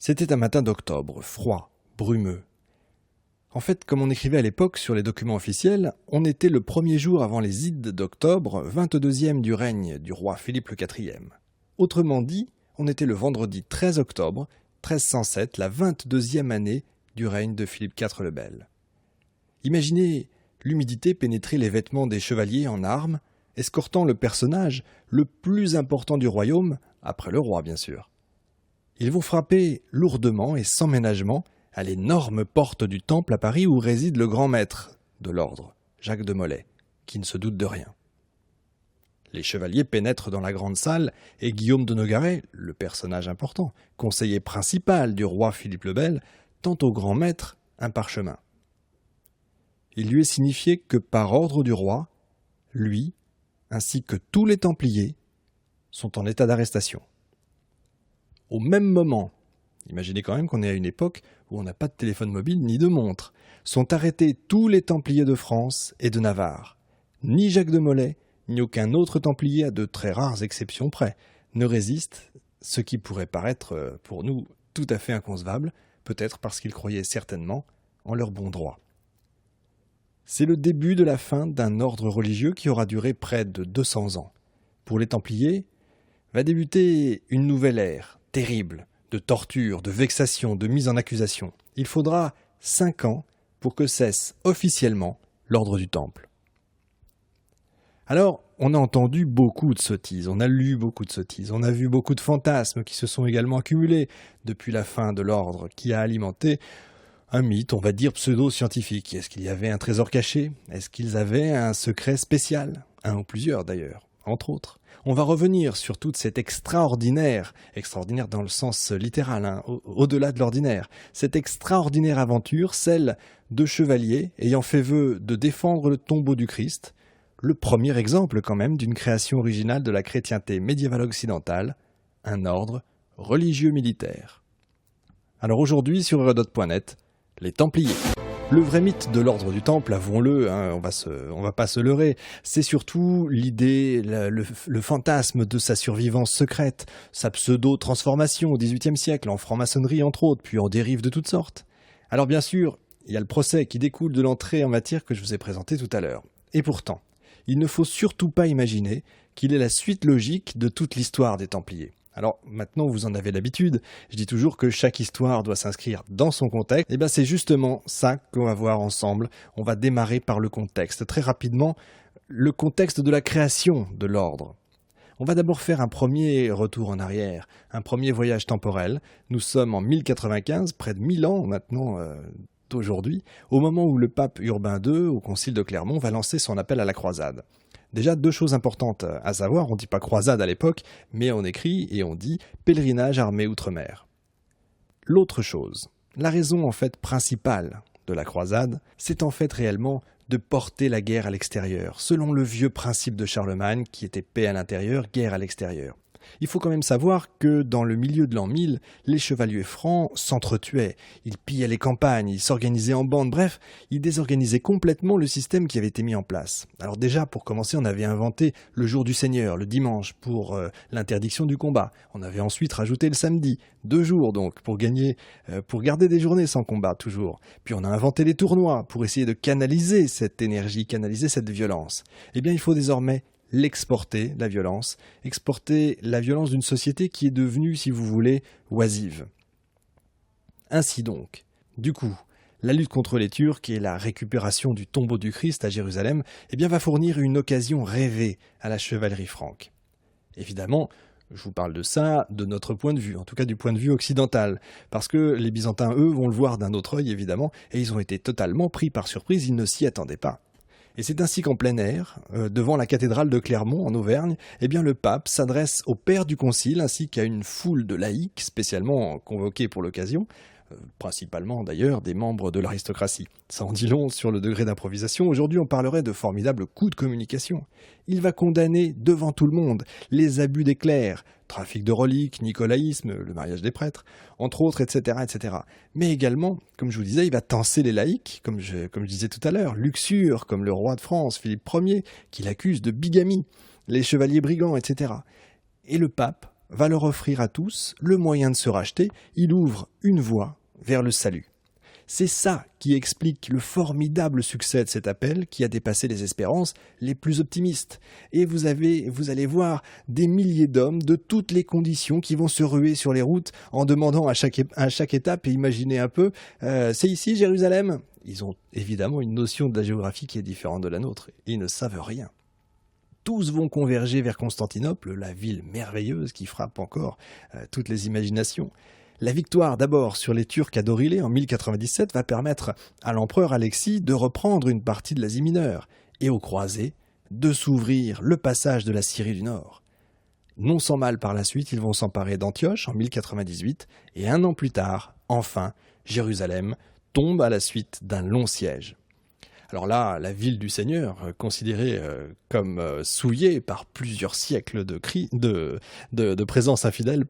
C'était un matin d'octobre, froid, brumeux. En fait, comme on écrivait à l'époque sur les documents officiels, on était le premier jour avant les Ides d'octobre, 22e du règne du roi Philippe le IV. Autrement dit, on était le vendredi 13 octobre, 1307, la 22e année du règne de Philippe IV le Bel. Imaginez l'humidité pénétrer les vêtements des chevaliers en armes, escortant le personnage le plus important du royaume, après le roi bien sûr. Ils vont frapper lourdement et sans ménagement à l'énorme porte du temple à Paris où réside le grand maître de l'ordre, Jacques de Molay, qui ne se doute de rien. Les chevaliers pénètrent dans la grande salle et Guillaume de Nogaret, le personnage important, conseiller principal du roi Philippe le Bel, tend au grand maître un parchemin. Il lui est signifié que par ordre du roi, lui, ainsi que tous les Templiers, sont en état d'arrestation. Au même moment, imaginez quand même qu'on est à une époque où on n'a pas de téléphone mobile ni de montre, sont arrêtés tous les Templiers de France et de Navarre. Ni Jacques de Molay, ni aucun autre Templier, à de très rares exceptions près, ne résiste, ce qui pourrait paraître pour nous tout à fait inconcevable, peut-être parce qu'ils croyaient certainement en leur bon droit. C'est le début de la fin d'un ordre religieux qui aura duré près de 200 ans. Pour les Templiers, va débuter une nouvelle ère, terrible, de torture, de vexation, de mise en accusation. Il faudra 5 ans pour que cesse officiellement l'ordre du Temple. Alors, on a entendu beaucoup de sottises, on a lu beaucoup de sottises, on a vu beaucoup de fantasmes qui se sont également accumulés depuis la fin de l'ordre, qui a alimenté un mythe, on va dire pseudo-scientifique. Est-ce qu'il y avait un trésor caché? Est-ce qu'ils avaient un secret spécial? Un ou plusieurs d'ailleurs, entre autres. On va revenir sur toute cette extraordinaire dans le sens littéral, au-delà de l'ordinaire, cette extraordinaire aventure, celle de chevaliers ayant fait vœu de défendre le tombeau du Christ, le premier exemple quand même d'une création originale de la chrétienté médiévale occidentale, un ordre religieux militaire. Alors aujourd'hui sur Herodote.net, les Templiers. Le vrai mythe de l'ordre du Temple, avouons-le, on va pas se leurrer, c'est surtout l'idée, le fantasme de sa survivance secrète, sa pseudo-transformation au XVIIIe siècle, en franc-maçonnerie entre autres, puis en dérive de toutes sortes. Alors bien sûr, il y a le procès qui découle de l'entrée en matière que je vous ai présentée tout à l'heure. Et pourtant, il ne faut surtout pas imaginer qu'il est la suite logique de toute l'histoire des Templiers. Alors maintenant vous en avez l'habitude, je dis toujours que chaque histoire doit s'inscrire dans son contexte, et bien c'est justement ça qu'on va voir ensemble. On va démarrer par le contexte, très rapidement, le contexte de la création de l'ordre. On va d'abord faire un premier retour en arrière, un premier voyage temporel. Nous sommes en 1095, près de 1000 ans maintenant d'aujourd'hui, au moment où le pape Urbain II, au concile de Clermont, va lancer son appel à la croisade. Déjà, 2 choses importantes à savoir, on ne dit pas croisade à l'époque, mais on écrit et on dit pèlerinage armé outre-mer. L'autre chose, la raison en fait principale de la croisade, c'est en fait réellement de porter la guerre à l'extérieur, selon le vieux principe de Charlemagne qui était paix à l'intérieur, guerre à l'extérieur. Il faut quand même savoir que dans le milieu de l'an 1000, les chevaliers francs s'entretuaient, ils pillaient les campagnes, ils s'organisaient en bandes, bref, ils désorganisaient complètement le système qui avait été mis en place. Alors déjà, pour commencer, on avait inventé le jour du Seigneur, le dimanche, pour l'interdiction du combat. On avait ensuite rajouté le samedi, 2 jours donc, pour garder des journées sans combat, toujours. Puis on a inventé les tournois, pour essayer de canaliser cette énergie, canaliser cette violence. Eh bien, il faut désormais exporter la violence d'une société qui est devenue, si vous voulez, oisive. Ainsi donc, du coup, la lutte contre les Turcs et la récupération du tombeau du Christ à Jérusalem va fournir une occasion rêvée à la chevalerie franque. Évidemment, je vous parle de ça de notre point de vue, en tout cas du point de vue occidental, parce que les Byzantins, eux, vont le voir d'un autre œil, évidemment, et ils ont été totalement pris par surprise, ils ne s'y attendaient pas. Et c'est ainsi qu'en plein air, devant la cathédrale de Clermont, en Auvergne, le pape s'adresse au père du concile ainsi qu'à une foule de laïcs spécialement convoqués pour l'occasion, principalement d'ailleurs des membres de l'aristocratie. Ça en dit long sur le degré d'improvisation. Aujourd'hui, on parlerait de formidables coups de communication. Il va condamner devant tout le monde les abus des clercs, trafic de reliques, nicolaïsme, le mariage des prêtres, entre autres, etc., etc. Mais également, comme je vous disais, il va tancer les laïcs, comme je disais tout à l'heure, Luxure, comme le roi de France, Philippe Ier, qui l'accuse de bigamie, les chevaliers brigands, etc. Et le pape va leur offrir à tous le moyen de se racheter, il ouvre une voie vers le salut. C'est ça qui explique le formidable succès de cet appel qui a dépassé les espérances les plus optimistes. Et vous allez voir des milliers d'hommes de toutes les conditions qui vont se ruer sur les routes en demandant à chaque étape, et imaginez un peu, c'est ici Jérusalem ? Ils ont évidemment une notion de la géographie qui est différente de la nôtre. Ils ne savent rien. Tous vont converger vers Constantinople, la ville merveilleuse qui frappe encore toutes les imaginations. La victoire d'abord sur les Turcs à Dorilé en 1097 va permettre à l'empereur Alexis de reprendre une partie de l'Asie mineure et aux croisés de s'ouvrir le passage de la Syrie du Nord. Non sans mal par la suite, ils vont s'emparer d'Antioche en 1098 et un an plus tard, enfin, Jérusalem tombe à la suite d'un long siège. Alors là, la ville du Seigneur, considérée comme souillée par plusieurs siècles de présence infidèle,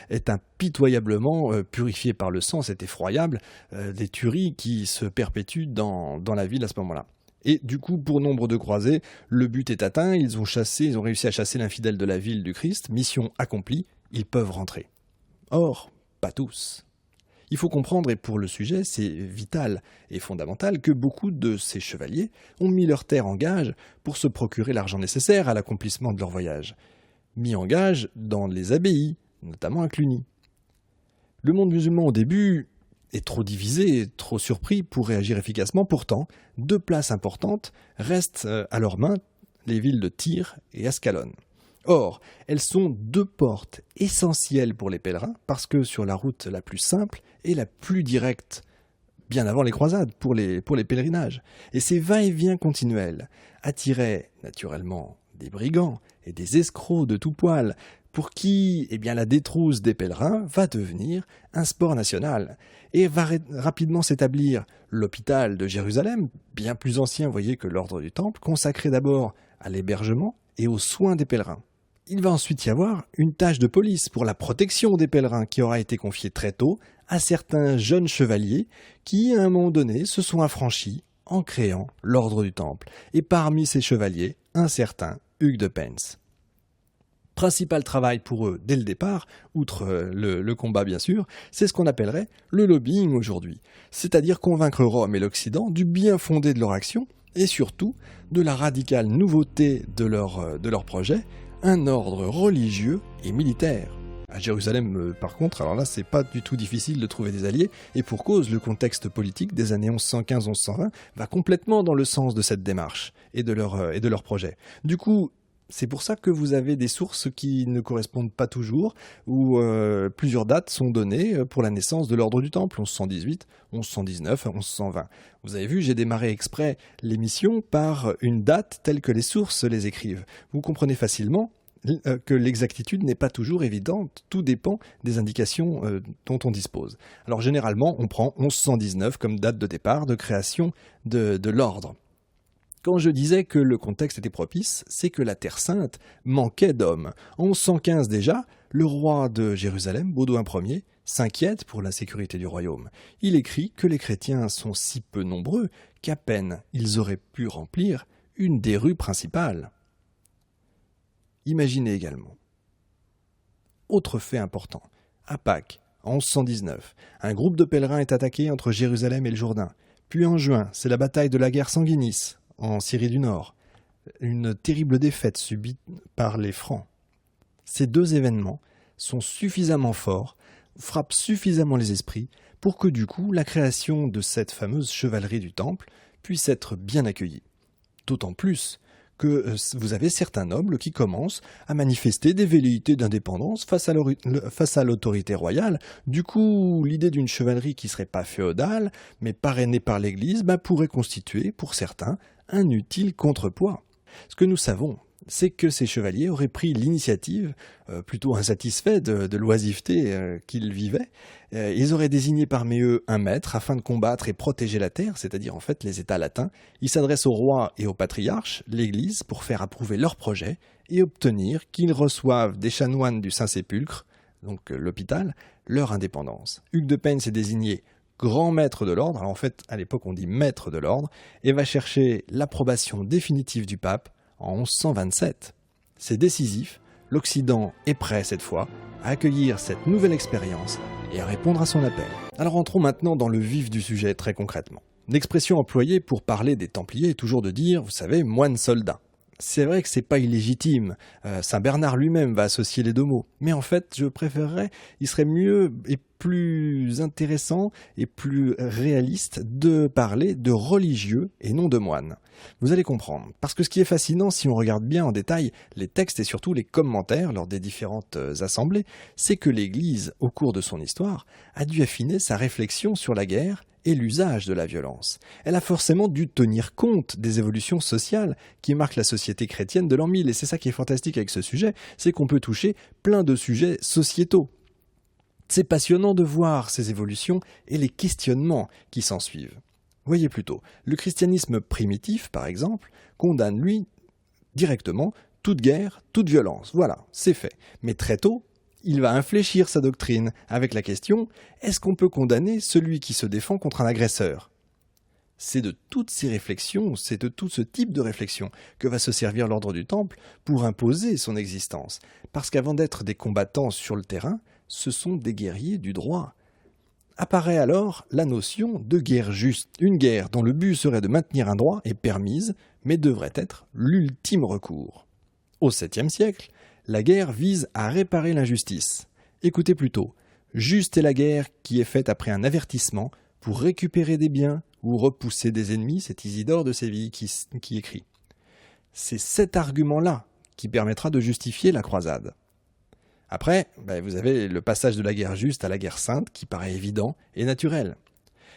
est impitoyablement purifiée par le sang. C'est effroyable, des tueries qui se perpétuent dans la ville à ce moment-là. Et du coup, pour nombre de croisés, le but est atteint, ils ont réussi à chasser l'infidèle de la ville du Christ, mission accomplie, ils peuvent rentrer. Or, pas tous. Il faut comprendre, et pour le sujet, c'est vital et fondamental, que beaucoup de ces chevaliers ont mis leur terre en gage pour se procurer l'argent nécessaire à l'accomplissement de leur voyage. Mis en gage dans les abbayes, notamment à Cluny. Le monde musulman au début est trop divisé et trop surpris pour réagir efficacement. Pourtant, deux places importantes restent à leurs mains, les villes de Tyr et Ascalon. Or, elles sont deux portes essentielles pour les pèlerins, parce que sur la route la plus simple et la plus directe, bien avant les croisades, pour les pèlerinages. Et ces va-et-vient continuels attiraient naturellement des brigands et des escrocs de tout poil, pour qui la détrousse des pèlerins va devenir un sport national, et va rapidement s'établir l'hôpital de Jérusalem, bien plus ancien, voyez, que l'ordre du Temple, consacré d'abord à l'hébergement et aux soins des pèlerins. Il va ensuite y avoir une tâche de police pour la protection des pèlerins qui aura été confiée très tôt à certains jeunes chevaliers qui, à un moment donné, se sont affranchis en créant l'ordre du Temple. Et parmi ces chevaliers, un certain Hugues de Pence. Principal travail pour eux dès le départ, outre le combat bien sûr, c'est ce qu'on appellerait le lobbying aujourd'hui. C'est-à-dire convaincre Rome et l'Occident du bien fondé de leur action et surtout de la radicale nouveauté de leur projet, un ordre religieux et militaire. À Jérusalem, par contre, alors là, c'est pas du tout difficile de trouver des alliés, et pour cause, le contexte politique des années 1115-1120 va complètement dans le sens de cette démarche et de leur projet. Du coup, c'est pour ça que vous avez des sources qui ne correspondent pas toujours, où plusieurs dates sont données pour la naissance de l'ordre du Temple, 1118, 1119, 1120. Vous avez vu, j'ai démarré exprès l'émission par une date telle que les sources les écrivent. Vous comprenez facilement que l'exactitude n'est pas toujours évidente, tout dépend des indications dont on dispose. Alors généralement, on prend 1119 comme date de départ de création de l'ordre. Quand je disais que le contexte était propice, c'est que la Terre Sainte manquait d'hommes. En 1115 déjà, le roi de Jérusalem, Baudouin Ier, s'inquiète pour la sécurité du royaume. Il écrit que les chrétiens sont si peu nombreux qu'à peine ils auraient pu remplir une des rues principales. Imaginez également. Autre fait important, à Pâques, en 1119, un groupe de pèlerins est attaqué entre Jérusalem et le Jourdain. Puis en juin, c'est la bataille de la guerre sanguinis, en Syrie du Nord, une terrible défaite subie par les Francs. Ces deux événements sont suffisamment forts, frappent suffisamment les esprits, pour que du coup la création de cette fameuse chevalerie du Temple puisse être bien accueillie. D'autant plus que vous avez certains nobles qui commencent à manifester des velléités d'indépendance face à l'autorité royale. Du coup, l'idée d'une chevalerie qui ne serait pas féodale, mais parrainée par l'Église, pourrait constituer, pour certains, un utile contrepoids. Ce que nous savons, c'est que ces chevaliers auraient pris l'initiative, plutôt insatisfaits de l'oisiveté qu'ils vivaient. Ils auraient désigné parmi eux un maître afin de combattre et protéger la terre, c'est-à-dire en fait les États latins. Ils s'adressent au roi et au patriarche, l'Église, pour faire approuver leur projet et obtenir qu'ils reçoivent des chanoines du Saint-Sépulcre, donc l'hôpital, leur indépendance. Hugues de Pence est désigné grand maître de l'ordre, alors en fait à l'époque on dit maître de l'ordre, et va chercher l'approbation définitive du pape en 1127. C'est décisif, L'Occident est prêt cette fois à accueillir cette nouvelle expérience et à répondre à son appel. Alors entrons maintenant dans le vif du sujet très concrètement. L'expression employée pour parler des Templiers est toujours de dire, vous savez, moine-soldat. C'est vrai que c'est pas illégitime, Saint Bernard lui-même va associer les deux mots, mais en fait je préférerais, il serait mieux et plus intéressant et plus réaliste de parler de religieux et non de moines. Vous allez comprendre, parce que ce qui est fascinant si on regarde bien en détail les textes et surtout les commentaires lors des différentes assemblées, c'est que l'Église, au cours de son histoire, a dû affiner sa réflexion sur la guerre et l'usage de la violence. Elle a forcément dû tenir compte des évolutions sociales qui marquent la société chrétienne de l'an 1000. Et c'est ça qui est fantastique avec ce sujet, c'est qu'on peut toucher plein de sujets sociétaux. C'est passionnant de voir ces évolutions et les questionnements qui s'ensuivent. Voyez plutôt, le christianisme primitif, par exemple, condamne, lui, directement toute guerre, toute violence. Voilà, c'est fait. Mais très tôt, il va infléchir sa doctrine avec la question « Est-ce qu'on peut condamner celui qui se défend contre un agresseur ?» C'est de toutes ces réflexions, c'est de tout ce type de réflexion que va se servir l'ordre du Temple pour imposer son existence. Parce qu'avant d'être des combattants sur le terrain, ce sont des guerriers du droit. Apparaît alors la notion de guerre juste. Une guerre dont le but serait de maintenir un droit est permise, mais devrait être l'ultime recours. Au 7e siècle, la guerre vise à réparer l'injustice. Écoutez plutôt, juste est la guerre qui est faite après un avertissement pour récupérer des biens ou repousser des ennemis, c'est Isidore de Séville qui écrit. C'est cet argument-là qui permettra de justifier la croisade. Après, vous avez le passage de la guerre juste à la guerre sainte qui paraît évident et naturel.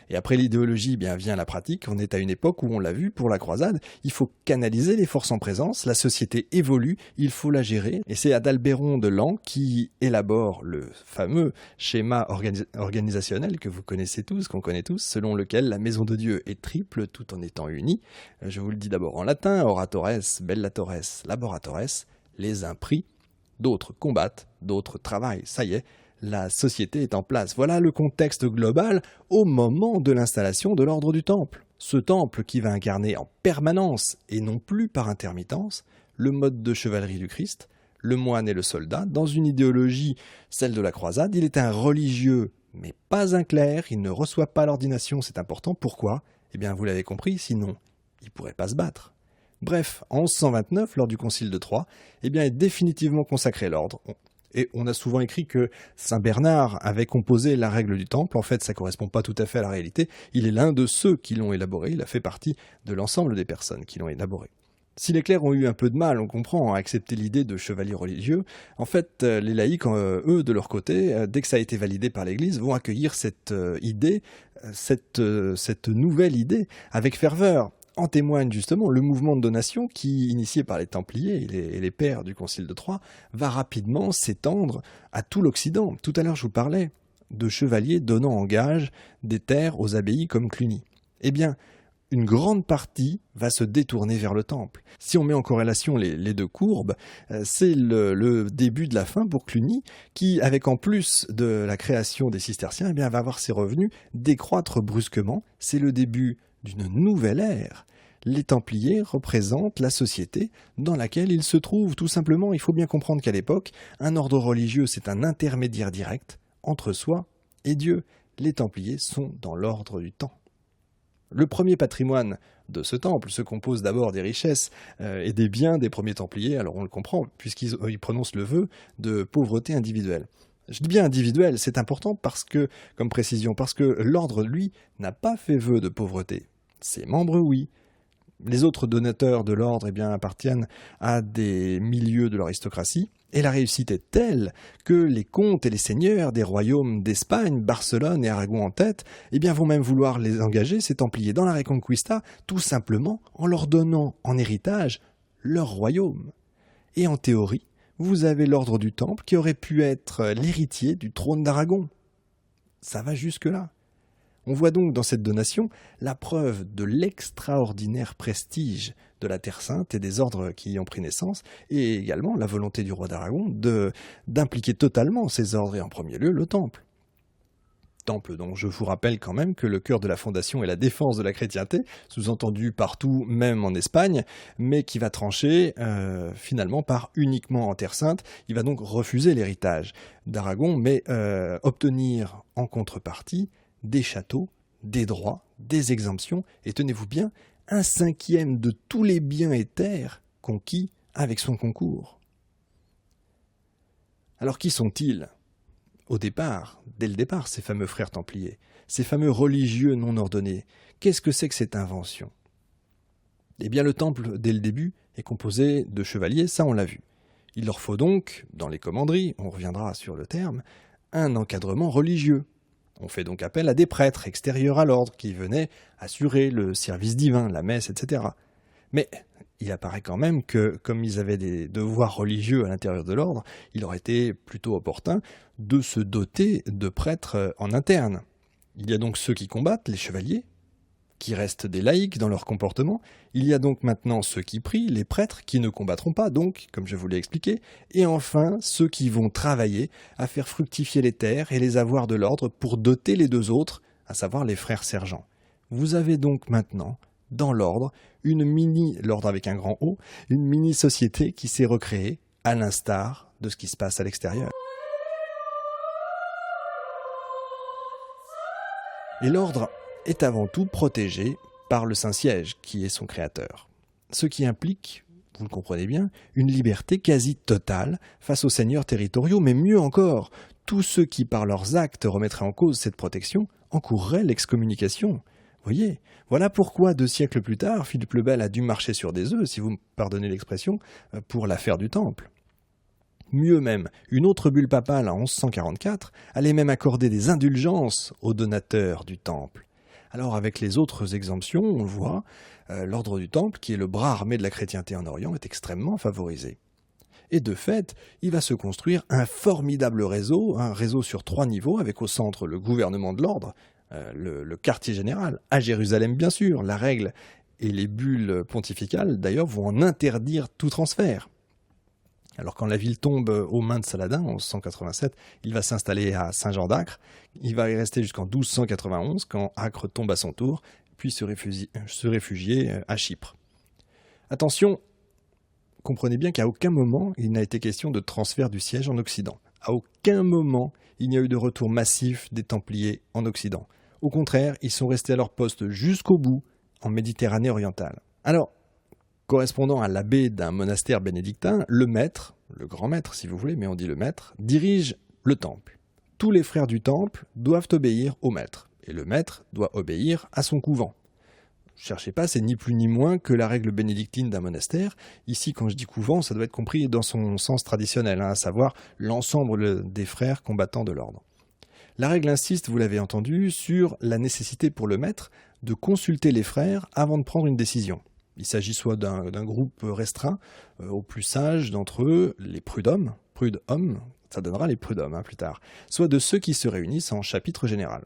Et après l'idéologie, vient la pratique. On est à une époque où on l'a vu, pour la croisade, il faut canaliser les forces en présence, la société évolue, il faut la gérer. Et c'est Adalbéron de Laon qui élabore le fameux schéma organisationnel que vous connaissez tous, qu'on connaît tous, selon lequel la maison de Dieu est triple tout en étant unie. Je vous le dis d'abord en latin, oratores, bellatores, laboratores, les uns prient, d'autres combattent, d'autres travaillent. Ça y est, la société est en place. Voilà le contexte global au moment de l'installation de l'ordre du Temple. Ce temple qui va incarner en permanence, et non plus par intermittence, le mode de chevalerie du Christ, le moine et le soldat, dans une idéologie, celle de la croisade. Il est un religieux, mais pas un clerc, il ne reçoit pas l'ordination, c'est important. Pourquoi ? Vous l'avez compris, sinon il ne pourrait pas se battre. Bref, en 1129, lors du concile de Troyes, est définitivement consacré l'ordre. Et on a souvent écrit que Saint Bernard avait composé la règle du Temple. En fait, ça ne correspond pas tout à fait à la réalité. Il est l'un de ceux qui l'ont élaboré. Il a fait partie de l'ensemble des personnes qui l'ont élaboré. Si les clercs ont eu un peu de mal, on comprend, à accepter l'idée de chevalier religieux, en fait, les laïcs, eux, de leur côté, dès que ça a été validé par l'Église, vont accueillir cette idée, cette nouvelle idée, avec ferveur. En témoigne justement le mouvement de donation qui, initié par les Templiers et les pères du Concile de Troyes, va rapidement s'étendre à tout l'Occident. Tout à l'heure, je vous parlais de chevaliers donnant en gage des terres aux abbayes comme Cluny. Une grande partie va se détourner vers le Temple. Si on met en corrélation les deux courbes, c'est le début de la fin pour Cluny, qui, avec en plus de la création des cisterciens, va voir ses revenus décroître brusquement. C'est le début d'une nouvelle ère. Les Templiers représentent la société dans laquelle ils se trouvent. Tout simplement, il faut bien comprendre qu'à l'époque, un ordre religieux, c'est un intermédiaire direct entre soi et Dieu. Les Templiers sont dans l'ordre du temps. Le premier patrimoine de ce temple se compose d'abord des richesses et des biens des premiers Templiers, alors on le comprend, puisqu'ils prononcent le vœu de pauvreté individuelle. Je dis bien individuelle, c'est important comme précision, parce que l'ordre, lui, n'a pas fait vœu de pauvreté. Ses membres, oui. Les autres donateurs de l'ordre appartiennent à des milieux de l'aristocratie, et la réussite est telle que les comtes et les seigneurs des royaumes d'Espagne, Barcelone et Aragon en tête, vont même vouloir les engager, ces Templiers, dans la Reconquista, tout simplement en leur donnant en héritage leur royaume. Et en théorie, vous avez l'ordre du Temple qui aurait pu être l'héritier du trône d'Aragon. Ça va jusque-là. On voit donc dans cette donation la preuve de l'extraordinaire prestige de la Terre Sainte et des ordres qui y ont pris naissance, et également la volonté du roi d'Aragon d'impliquer totalement ces ordres, et en premier lieu le Temple. Temple dont je vous rappelle quand même que le cœur de la fondation est la défense de la chrétienté, sous-entendu partout, même en Espagne, mais qui va trancher finalement par uniquement en Terre Sainte. Il va donc refuser l'héritage d'Aragon, mais obtenir en contrepartie des châteaux, des droits, des exemptions, et tenez-vous bien, 1/5 de tous les biens et terres conquis avec son concours. Alors qui sont-ils ? Dès le départ, ces fameux frères templiers, ces fameux religieux non ordonnés, qu'est-ce que c'est que cette invention ? Eh bien, le temple, dès le début, est composé de chevaliers, ça on l'a vu. Il leur faut donc, dans les commanderies, on reviendra sur le terme, un encadrement religieux. On fait donc appel à des prêtres extérieurs à l'ordre qui venaient assurer le service divin, la messe, etc. Mais il apparaît quand même que, comme ils avaient des devoirs religieux à l'intérieur de l'ordre, il aurait été plutôt opportun de se doter de prêtres en interne. Il y a donc ceux qui combattent, les chevaliers, qui restent des laïcs dans leur comportement. Il y a donc maintenant ceux qui prient, les prêtres, qui ne combattront pas, donc, comme je vous l'ai expliqué. Et enfin, ceux qui vont travailler à faire fructifier les terres et les avoirs de l'ordre pour doter les deux autres, à savoir les frères sergents. Vous avez donc maintenant, dans l'ordre, l'ordre avec un grand O, une mini-société qui s'est recréée, à l'instar de ce qui se passe à l'extérieur. Et l'ordre est avant tout protégé par le Saint-Siège, qui est son créateur. Ce qui implique, vous le comprenez bien, une liberté quasi totale face aux seigneurs territoriaux, mais mieux encore, tous ceux qui, par leurs actes, remettraient en cause cette protection, encourraient l'excommunication. Voyez, voilà pourquoi 2 siècles plus tard, Philippe le Bel a dû marcher sur des œufs, si vous me pardonnez l'expression, pour l'affaire du Temple. Mieux même, une autre bulle papale en 1144 allait même accorder des indulgences aux donateurs du Temple. Alors avec les autres exemptions, on le voit, l'ordre du Temple, qui est le bras armé de la chrétienté en Orient, est extrêmement favorisé. Et de fait, il va se construire un formidable réseau, un réseau sur 3 niveaux, avec au centre le gouvernement de l'ordre, le quartier général, à Jérusalem bien sûr, la règle et les bulles pontificales d'ailleurs vont en interdire tout transfert. Alors quand la ville tombe aux mains de Saladin en 1187, il va s'installer à Saint-Jean-d'Acre, il va y rester jusqu'en 1291 quand Acre tombe à son tour, puis se réfugier à Chypre. Attention, comprenez bien qu'à aucun moment il n'a été question de transfert du siège en Occident. À aucun moment il n'y a eu de retour massif des Templiers en Occident. Au contraire, ils sont restés à leur poste jusqu'au bout en Méditerranée orientale. Alors, correspondant à l'abbé d'un monastère bénédictin, le maître, le grand maître si vous voulez, mais on dit le maître, dirige le temple. Tous les frères du temple doivent obéir au maître, et le maître doit obéir à son couvent. Cherchez pas, c'est ni plus ni moins que la règle bénédictine d'un monastère. Ici, quand je dis couvent, ça doit être compris dans son sens traditionnel, à savoir l'ensemble des frères combattants de l'ordre. La règle insiste, vous l'avez entendu, sur la nécessité pour le maître de consulter les frères avant de prendre une décision. Il s'agit soit d'un groupe restreint, aux plus sages d'entre eux, les prud'hommes, ça donnera les prud'hommes plus tard, soit de ceux qui se réunissent en chapitre général.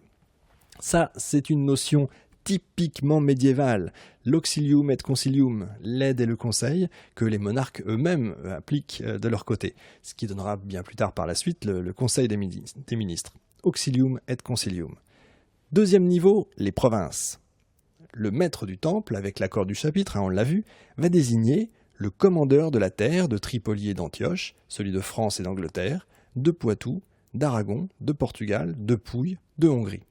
Ça, c'est une notion typiquement médiévale, l'auxilium et concilium, l'aide et le conseil, que les monarques eux-mêmes appliquent de leur côté, ce qui donnera bien plus tard par la suite le conseil des ministres. Auxilium et concilium. Deuxième niveau, les provinces. Le maître du temple, avec l'accord du chapitre, on l'a vu, va désigner le commandeur de la terre de Tripoli et d'Antioche, celui de France et d'Angleterre, de Poitou, d'Aragon, de Portugal, de Pouille, de Hongrie.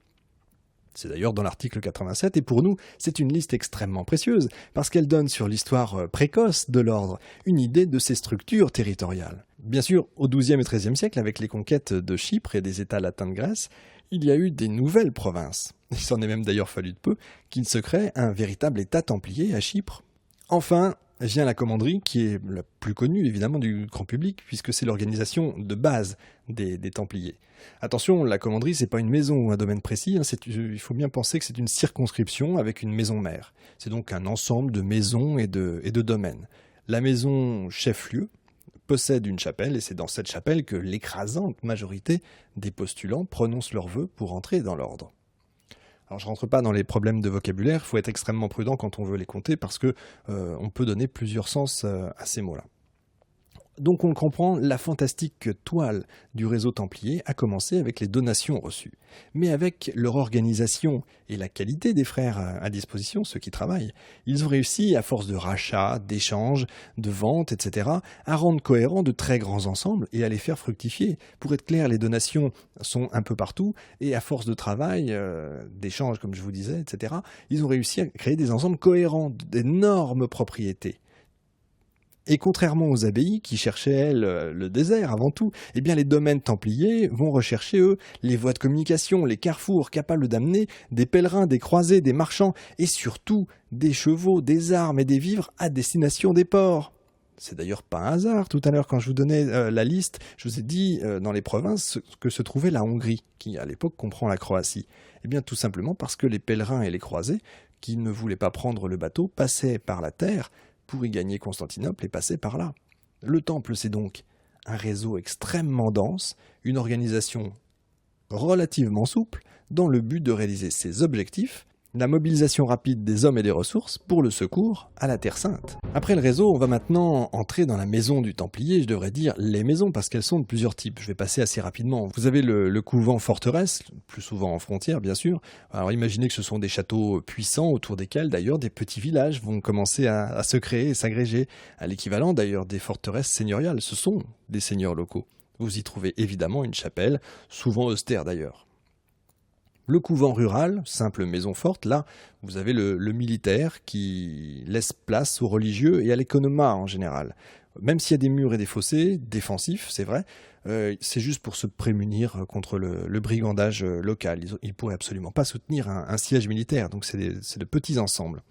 C'est d'ailleurs dans l'article 87, et pour nous, c'est une liste extrêmement précieuse, parce qu'elle donne sur l'histoire précoce de l'ordre une idée de ses structures territoriales. Bien sûr, au XIIe et XIIIe siècle, avec les conquêtes de Chypre et des États latins de Grèce, il y a eu des nouvelles provinces. Il s'en est même d'ailleurs fallu de peu qu'il se crée un véritable État templier à Chypre. Enfin, vient la commanderie, qui est la plus connue évidemment du grand public, puisque c'est l'organisation de base des Templiers. Attention, la commanderie, c'est pas une maison ou un domaine précis, il faut bien penser que c'est une circonscription avec une maison mère. C'est donc un ensemble de maisons et de domaines. La maison chef-lieu possède une chapelle, et c'est dans cette chapelle que l'écrasante majorité des postulants prononcent leurs vœux pour entrer dans l'ordre. Alors je ne rentre pas dans les problèmes de vocabulaire, il faut être extrêmement prudent quand on veut les compter parce que on peut donner plusieurs sens à ces mots-là. Donc on le comprend, la fantastique toile du réseau templier a commencé avec les donations reçues. Mais avec leur organisation et la qualité des frères à disposition, ceux qui travaillent, ils ont réussi, à force de rachats, d'échanges, de ventes, etc., à rendre cohérents de très grands ensembles et à les faire fructifier. Pour être clair, les donations sont un peu partout et à force de travail, d'échanges, comme je vous disais, etc., ils ont réussi à créer des ensembles cohérents, d'énormes propriétés. Et contrairement aux abbayes, qui cherchaient, elles, le désert avant tout, eh bien les domaines templiers vont rechercher, eux, les voies de communication, les carrefours capables d'amener des pèlerins, des croisés, des marchands, et surtout des chevaux, des armes et des vivres à destination des ports. C'est d'ailleurs pas un hasard. Tout à l'heure, quand je vous donnais la liste, je vous ai dit dans les provinces que se trouvait la Hongrie, qui à l'époque comprend la Croatie. Eh bien tout simplement parce que les pèlerins et les croisés, qui ne voulaient pas prendre le bateau, passaient par la terre pour y gagner Constantinople et passer par là. Le temple, c'est donc un réseau extrêmement dense, une organisation relativement souple, dans le but de réaliser ses objectifs, la mobilisation rapide des hommes et des ressources pour le secours à la Terre Sainte. Après le réseau, on va maintenant entrer dans la maison du Templier, je devrais dire les maisons, parce qu'elles sont de plusieurs types. Je vais passer assez rapidement. Vous avez le couvent forteresse, plus souvent en frontière bien sûr. Alors imaginez que ce sont des châteaux puissants autour desquels d'ailleurs des petits villages vont commencer à se créer et s'agréger, à l'équivalent d'ailleurs des forteresses seigneuriales. Ce sont des seigneurs locaux. Vous y trouvez évidemment une chapelle, souvent austère d'ailleurs. Le couvent rural, simple maison forte, là, vous avez le militaire qui laisse place aux religieux et à l'économat en général. Même s'il y a des murs et des fossés, défensifs, c'est vrai, c'est juste pour se prémunir contre le brigandage local. Ils ne pourraient absolument pas soutenir un siège militaire, donc c'est de petits ensembles.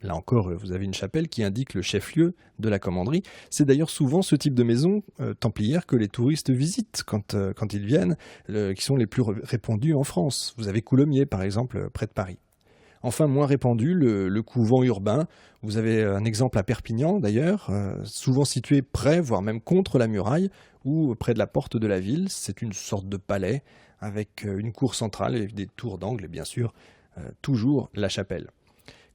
Là encore, vous avez une chapelle qui indique le chef-lieu de la commanderie. C'est d'ailleurs souvent ce type de maison templière que les touristes visitent quand ils viennent, qui sont les plus répandus en France. Vous avez Coulommiers, par exemple, près de Paris. Enfin, moins répandu, le couvent urbain. Vous avez un exemple à Perpignan, d'ailleurs, souvent situé près, voire même contre la muraille, ou près de la porte de la ville. C'est une sorte de palais, avec une cour centrale et des tours d'angle, bien sûr, toujours la chapelle.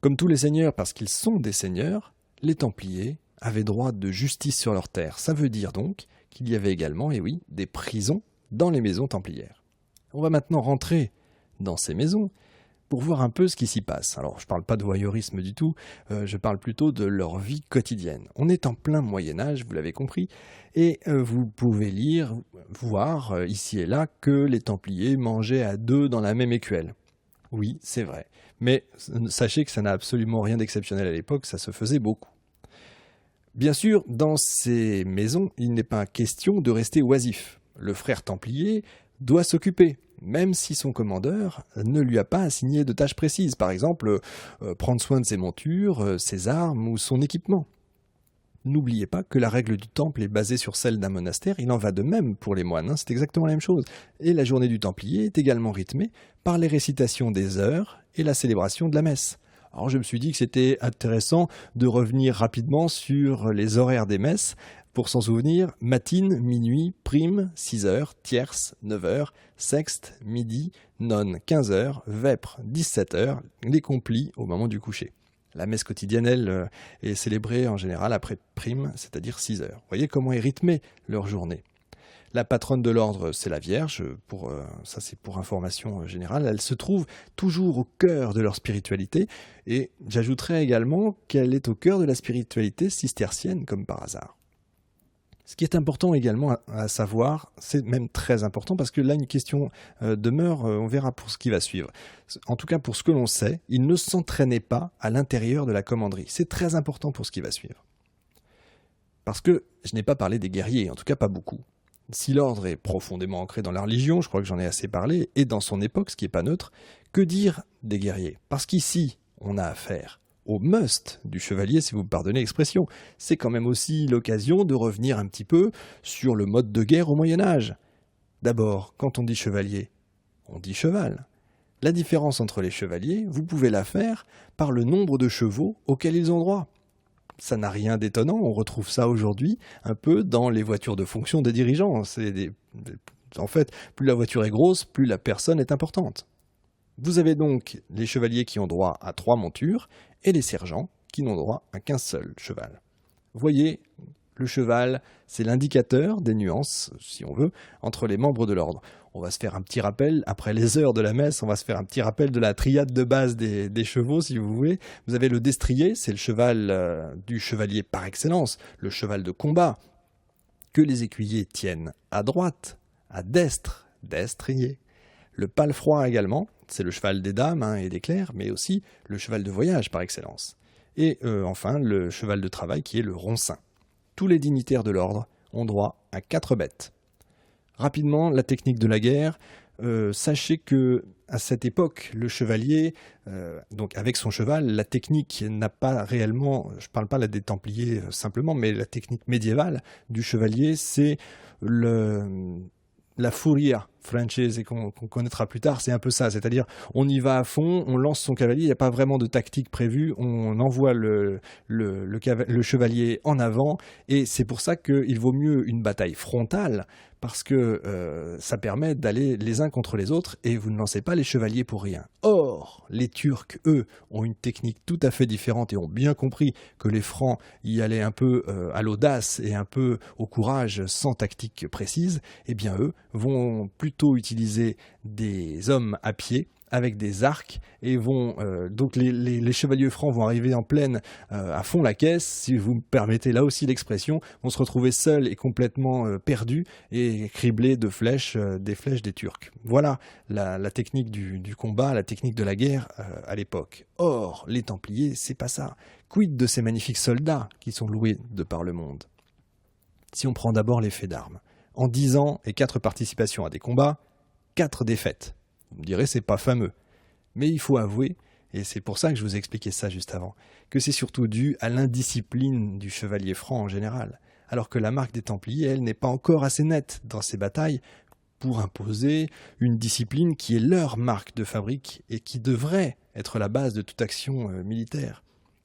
Comme tous les seigneurs, parce qu'ils sont des seigneurs, les Templiers avaient droit de justice sur leurs terres. Ça veut dire donc qu'il y avait également, et oui, des prisons dans les maisons templières. On va maintenant rentrer dans ces maisons pour voir un peu ce qui s'y passe. Alors, je ne parle pas de voyeurisme du tout, je parle plutôt de leur vie quotidienne. On est en plein Moyen-Âge, vous l'avez compris, et vous pouvez lire, voir ici et là que les Templiers mangeaient à deux dans la même écuelle. Oui, c'est vrai. Mais sachez que ça n'a absolument rien d'exceptionnel à l'époque, ça se faisait beaucoup. Bien sûr, dans ces maisons, il n'est pas question de rester oisif. Le frère templier doit s'occuper, même si son commandeur ne lui a pas assigné de tâches précises. Par exemple, prendre soin de ses montures, ses armes ou son équipement. N'oubliez pas que la règle du temple est basée sur celle d'un monastère, il en va de même pour les moines, c'est exactement la même chose. Et la journée du Templier est également rythmée par les récitations des heures et la célébration de la messe. Alors je me suis dit que c'était intéressant de revenir rapidement sur les horaires des messes, pour s'en souvenir, matine, minuit, prime, 6 heures, tierce, 9 heures, sexte, midi, nonne, 15 heures, vêpres, 17 heures, les complis au moment du coucher. La messe quotidienne, elle, est célébrée en général après prime, c'est-à-dire 6 heures. Vous voyez comment est rythmée leur journée. La patronne de l'ordre, c'est la Vierge, ça c'est pour information générale. Elle se trouve toujours au cœur de leur spiritualité, et j'ajouterais également qu'elle est au cœur de la spiritualité cistercienne, comme par hasard. Ce qui est important également à savoir, c'est même très important, parce que là une question demeure, on verra pour ce qui va suivre. En tout cas pour ce que l'on sait, ils ne s'entraînaient pas à l'intérieur de la commanderie. C'est très important pour ce qui va suivre. Parce que je n'ai pas parlé des guerriers, en tout cas pas beaucoup. Si l'ordre est profondément ancré dans la religion, je crois que j'en ai assez parlé, et dans son époque, ce qui n'est pas neutre, que dire des guerriers? Parce qu'ici, on a affaire au must du chevalier, si vous me pardonnez l'expression. C'est quand même aussi l'occasion de revenir un petit peu sur le mode de guerre au Moyen-Âge. D'abord, quand on dit chevalier, on dit cheval. La différence entre les chevaliers, vous pouvez la faire par le nombre de chevaux auxquels ils ont droit. Ça n'a rien d'étonnant, on retrouve ça aujourd'hui un peu dans les voitures de fonction des dirigeants. En fait, plus la voiture est grosse, plus la personne est importante. Vous avez donc les chevaliers qui ont droit à 3 montures et les sergents qui n'ont droit à qu'un seul cheval. Voyez Le cheval, c'est l'indicateur des nuances, si on veut, entre les membres de l'ordre. On va se faire un petit rappel, après les heures de la messe, on va se faire un petit rappel de la triade de base des chevaux, si vous voulez. Vous avez le destrier, c'est le cheval du chevalier par excellence, le cheval de combat, que les écuyers tiennent à droite, à destre, destrier. Le palefroid également, c'est le cheval des dames et des clercs, mais aussi le cheval de voyage par excellence. Et enfin, le cheval de travail qui est le roncin. Tous les dignitaires de l'ordre ont droit à 4 bêtes. Rapidement, la technique de la guerre. Sachez que à cette époque, le chevalier, donc avec son cheval, la technique n'a pas réellement, je ne parle pas là des Templiers simplement, mais la technique médiévale du chevalier, c'est la furia française qu'on connaîtra plus tard, c'est un peu ça, c'est-à-dire on y va à fond, on lance son cavalier, il n'y a pas vraiment de tactique prévue, on envoie le chevalier en avant, et c'est pour ça qu'il vaut mieux une bataille frontale, parce que ça permet d'aller les uns contre les autres, et vous ne lancez pas les chevaliers pour rien. Or, les Turcs, eux, ont une technique tout à fait différente, et ont bien compris que les Francs y allaient un peu à l'audace, et un peu au courage, sans tactique précise, et bien eux vont plutôt utiliser des hommes à pied avec des arcs et vont donc les chevaliers francs vont arriver en plaine à fond la caisse, si vous me permettez là aussi l'expression, vont se retrouver seuls et complètement perdus et criblés de flèches, des flèches des Turcs. Voilà la technique du combat, la technique de la guerre à l'époque. Or, les Templiers, c'est pas ça. Quid de ces magnifiques soldats qui sont loués de par le monde? Si on prend d'abord les faits d'armes. En 10 ans et 4 participations à des combats, 4 défaites. Vous me direz, c'est pas fameux. Mais il faut avouer, et c'est pour ça que je vous ai expliqué ça juste avant, que c'est surtout dû à l'indiscipline du chevalier franc en général, alors que la marque des Templiers, elle, n'est pas encore assez nette dans ces batailles pour imposer une discipline qui est leur marque de fabrique et qui devrait être la base de toute action militaire.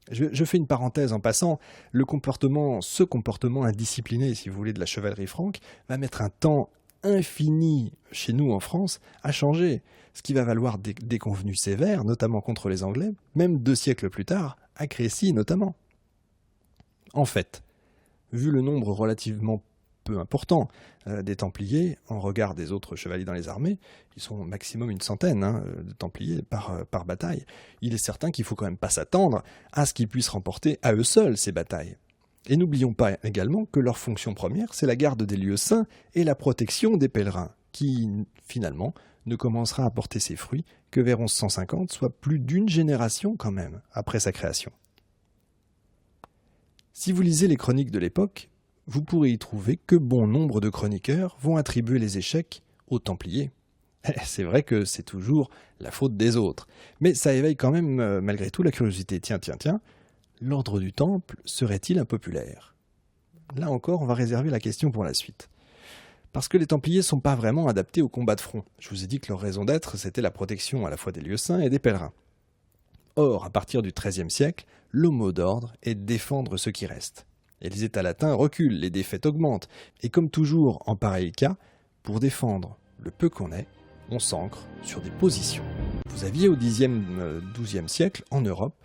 Je fais une parenthèse en passant, ce comportement indiscipliné, si vous voulez, de la chevalerie franque, va mettre un temps infini chez nous en France à changer, ce qui va valoir des déconvenues sévères, notamment contre les Anglais, même 2 siècles plus tard, à Crécy notamment. En fait, vu le nombre relativement peu important des Templiers, en regard des autres chevaliers dans les armées, ils sont au maximum une centaine de Templiers par bataille, il est certain qu'il ne faut quand même pas s'attendre à ce qu'ils puissent remporter à eux seuls ces batailles. Et n'oublions pas également que leur fonction première, c'est la garde des lieux saints et la protection des pèlerins, qui, finalement, ne commencera à porter ses fruits que vers 1150, soit plus d'une génération quand même, après sa création. Si vous lisez les chroniques de l'époque, vous pourrez y trouver que bon nombre de chroniqueurs vont attribuer les échecs aux Templiers. C'est vrai que c'est toujours la faute des autres, mais ça éveille quand même malgré tout la curiosité. Tiens, l'ordre du Temple serait-il impopulaire? Là encore, on va réserver la question pour la suite. Parce que les Templiers ne sont pas vraiment adaptés au combat de front. Je vous ai dit que leur raison d'être, c'était la protection à la fois des lieux saints et des pèlerins. Or, à partir du XIIIe siècle, le mot d'ordre est de défendre ce qui reste. Et les États latins reculent, les défaites augmentent. Et comme toujours en pareil cas, pour défendre le peu qu'on est, on s'ancre sur des positions. Vous aviez au Xe, XIIe siècle, en Europe,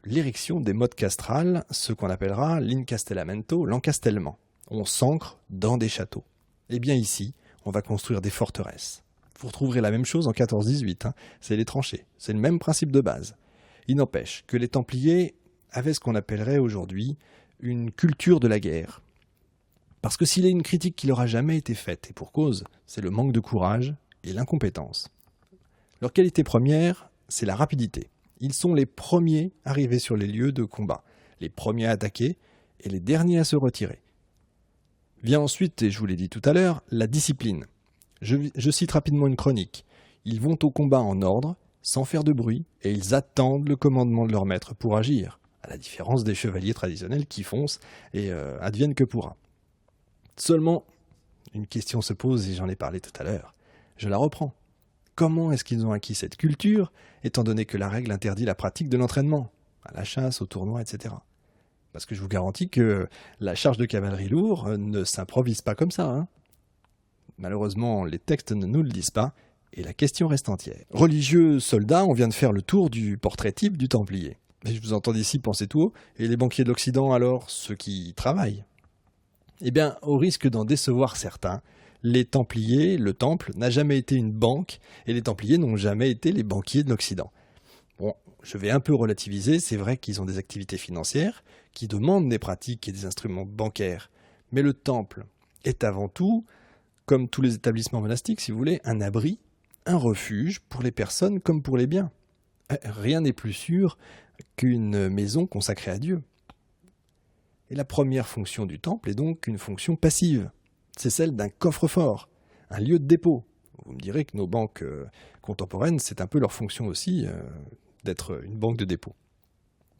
l'érection des mottes castrales, ce qu'on appellera l'incastellamento, l'encastellement. On s'ancre dans des châteaux. Eh bien ici, on va construire des forteresses. Vous retrouverez la même chose en 14-18, c'est les tranchées, c'est le même principe de base. Il n'empêche que les Templiers avaient ce qu'on appellerait aujourd'hui une culture de la guerre. Parce que s'il y a une critique qui leur a jamais été faite, et pour cause, c'est le manque de courage et l'incompétence. Leur qualité première, c'est la rapidité. Ils sont les premiers arrivés sur les lieux de combat, les premiers à attaquer et les derniers à se retirer. Vient ensuite, et je vous l'ai dit tout à l'heure, la discipline. Je cite rapidement une chronique. Ils vont au combat en ordre, sans faire de bruit, et ils attendent le commandement de leur maître pour agir, à la différence des chevaliers traditionnels qui foncent et adviennent que pourra. Seulement, une question se pose, et j'en ai parlé tout à l'heure. Je la reprends. Comment est-ce qu'ils ont acquis cette culture, étant donné que la règle interdit la pratique de l'entraînement, à la chasse, au tournoi, etc. Parce que je vous garantis que la charge de cavalerie lourde ne s'improvise pas comme ça. Malheureusement, les textes ne nous le disent pas, et la question reste entière. Religieux, soldats, on vient de faire le tour du portrait type du Templier. Et je vous entends d'ici penser tout haut, et les banquiers de l'Occident alors, ceux qui travaillent. Eh bien, au risque d'en décevoir certains, les Templiers, le Temple, n'a jamais été une banque, et les Templiers n'ont jamais été les banquiers de l'Occident. Bon, je vais un peu relativiser, c'est vrai qu'ils ont des activités financières, qui demandent des pratiques et des instruments bancaires, mais le Temple est avant tout, comme tous les établissements monastiques, si vous voulez, un abri, un refuge pour les personnes comme pour les biens. Rien n'est plus sûr qu'une maison consacrée à Dieu. Et la première fonction du temple est donc une fonction passive. C'est celle d'un coffre-fort, un lieu de dépôt. Vous me direz que nos banques contemporaines, c'est un peu leur fonction aussi d'être une banque de dépôt.